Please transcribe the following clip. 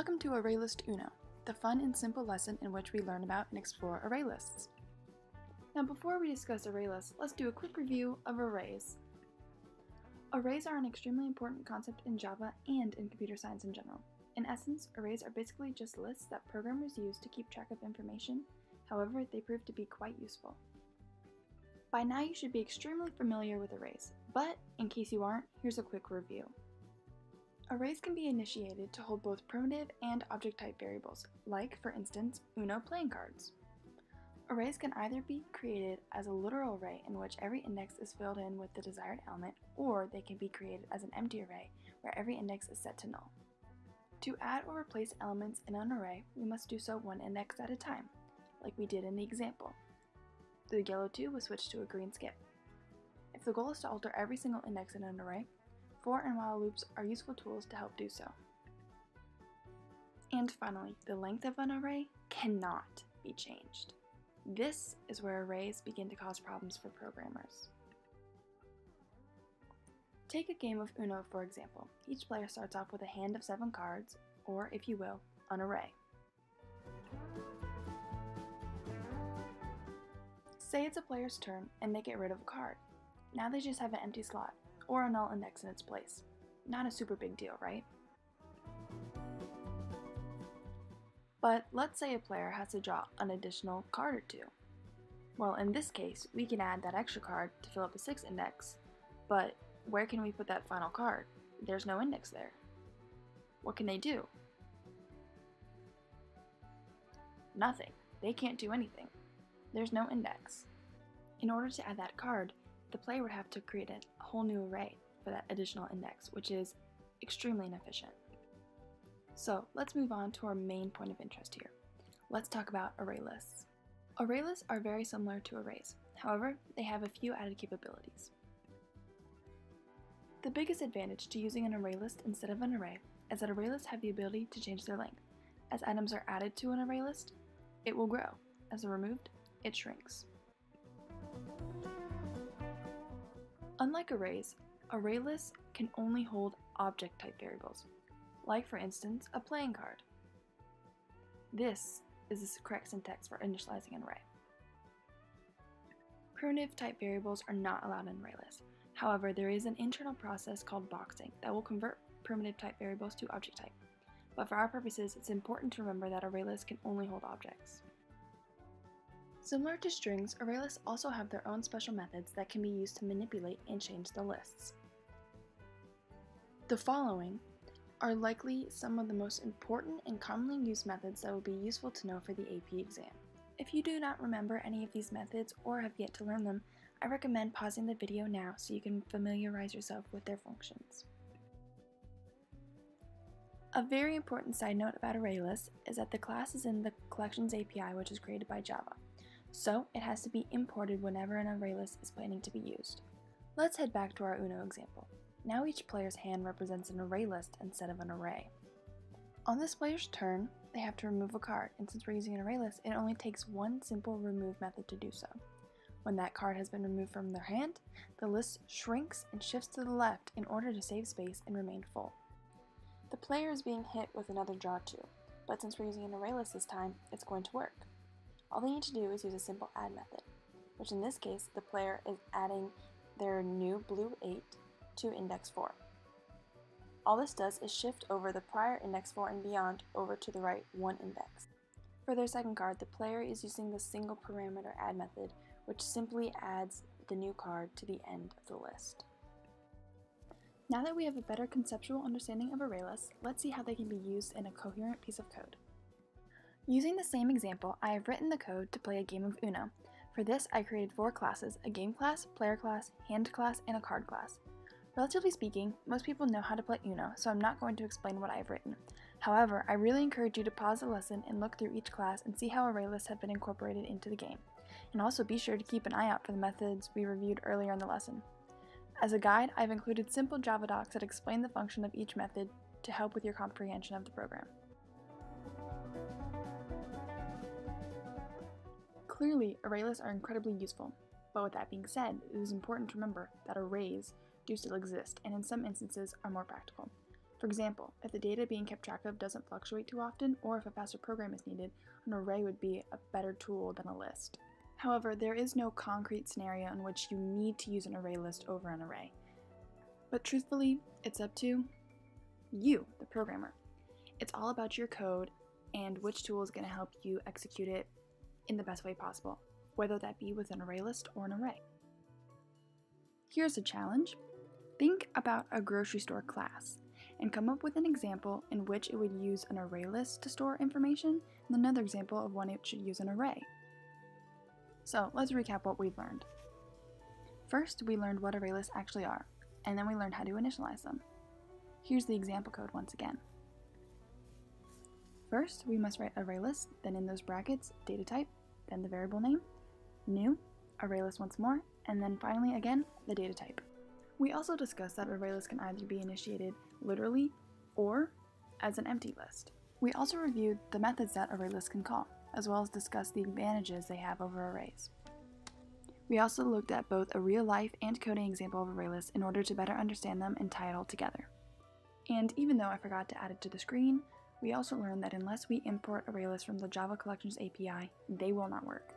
Welcome to ArrayList UNO, the fun and simple lesson in which we learn about and explore array lists. Now before we discuss array lists, let's do a quick review of arrays. Arrays are an extremely important concept in Java and in computer science in general. In essence, arrays are basically just lists that programmers use to keep track of information. However, they prove to be quite useful. By now you should be extremely familiar with arrays, but in case you aren't, here's a quick review. Arrays can be initiated to hold both primitive and object type variables, like, for instance, UNO playing cards. Arrays can either be created as a literal array in which every index is filled in with the desired element, or they can be created as an empty array where every index is set to null. To add or replace elements in an array, we must do so one index at a time, like we did in the example. The yellow 2 was switched to a green skip. If the goal is to alter every single index in an array, for and while loops are useful tools to help do so. And finally, the length of an array cannot be changed. This is where arrays begin to cause problems for programmers. Take a game of UNO for example. Each player starts off with a hand of 7 cards, or if you will, an array. Say it's a player's turn and they get rid of a card. Now they just have an empty slot, or a null index in its place. Not a super big deal, right? But let's say a player has to draw an additional card or two. Well, in this case, we can add that extra card to fill up the 6th index, but where can we put that final card? There's no index there. What can they do? Nothing. They can't do anything. There's no index. In order to add that card, the player would have to create a whole new array for that additional index, which is extremely inefficient. So let's move on to our main point of interest here. Let's talk about array lists. Array lists are very similar to arrays. However, they have a few added capabilities. The biggest advantage to using an array list instead of an array is that array lists have the ability to change their length. As items are added to an array list, it will grow. As they're removed, it shrinks. Unlike arrays, array lists can only hold object type variables, like for instance, a playing card. This is the correct syntax for initializing an array. Primitive type variables are not allowed in array lists. However, there is an internal process called boxing that will convert primitive type variables to object type. But for our purposes, it's important to remember that array lists can only hold objects. Similar to strings, array lists also have their own special methods that can be used to manipulate and change the lists. The following are likely some of the most important and commonly used methods that will be useful to know for the AP exam. If you do not remember any of these methods or have yet to learn them, I recommend pausing the video now so you can familiarize yourself with their functions. A very important side note about array lists is that the class is in the collections API, which is created by Java. So it has to be imported whenever an array list is planning to be used. Let's head back to our UNO example. Now each player's hand represents an array list instead of an array. On this player's turn, they have to remove a card, and since we're using an array list, it only takes one simple remove method to do so. When that card has been removed from their hand, the list shrinks and shifts to the left in order to save space and remain full. The player is being hit with another draw too, but since we're using an array list this time, it's going to work. All they need to do is use a simple add method, which in this case, the player is adding their new blue 8 to index 4. All this does is shift over the prior index 4 and beyond over to the right 1 index. For their second card, the player is using the single parameter add method, which simply adds the new card to the end of the list. Now that we have a better conceptual understanding of array lists, let's see how they can be used in a coherent piece of code. Using the same example, I have written the code to play a game of UNO. For this, I created 4 classes: a game class, player class, hand class, and a card class. Relatively speaking, most people know how to play UNO, so I'm not going to explain what I have written. However, I really encourage you to pause the lesson and look through each class and see how array lists have been incorporated into the game. And also be sure to keep an eye out for the methods we reviewed earlier in the lesson. As a guide, I've included simple Java docs that explain the function of each method to help with your comprehension of the program. Clearly, array lists are incredibly useful, but with that being said, it is important to remember that arrays do still exist and in some instances are more practical. For example, if the data being kept track of doesn't fluctuate too often, or if a faster program is needed, an array would be a better tool than a list. However, there is no concrete scenario in which you need to use an array list over an array. But truthfully, it's up to you, the programmer. It's all about your code and which tool is going to help you execute it in the best way possible, whether that be with an array list or an array. Here's a challenge. Think about a grocery store class and come up with an example in which it would use an array list to store information and another example of when it should use an array. So let's recap what we've learned. First, we learned what array lists actually are, and then we learned how to initialize them. Here's the example code once again. First, we must write array list, then in those brackets, data type, then the variable name, new, array list once more, and then finally again, the data type. We also discussed that array lists can either be initiated literally or as an empty list. We also reviewed the methods that array lists can call, as well as discussed the advantages they have over arrays. We also looked at both a real-life and coding example of array lists in order to better understand them and tie it all together. And even though I forgot to add it to the screen, we also learned that unless we import array lists from the Java Collections API, they will not work.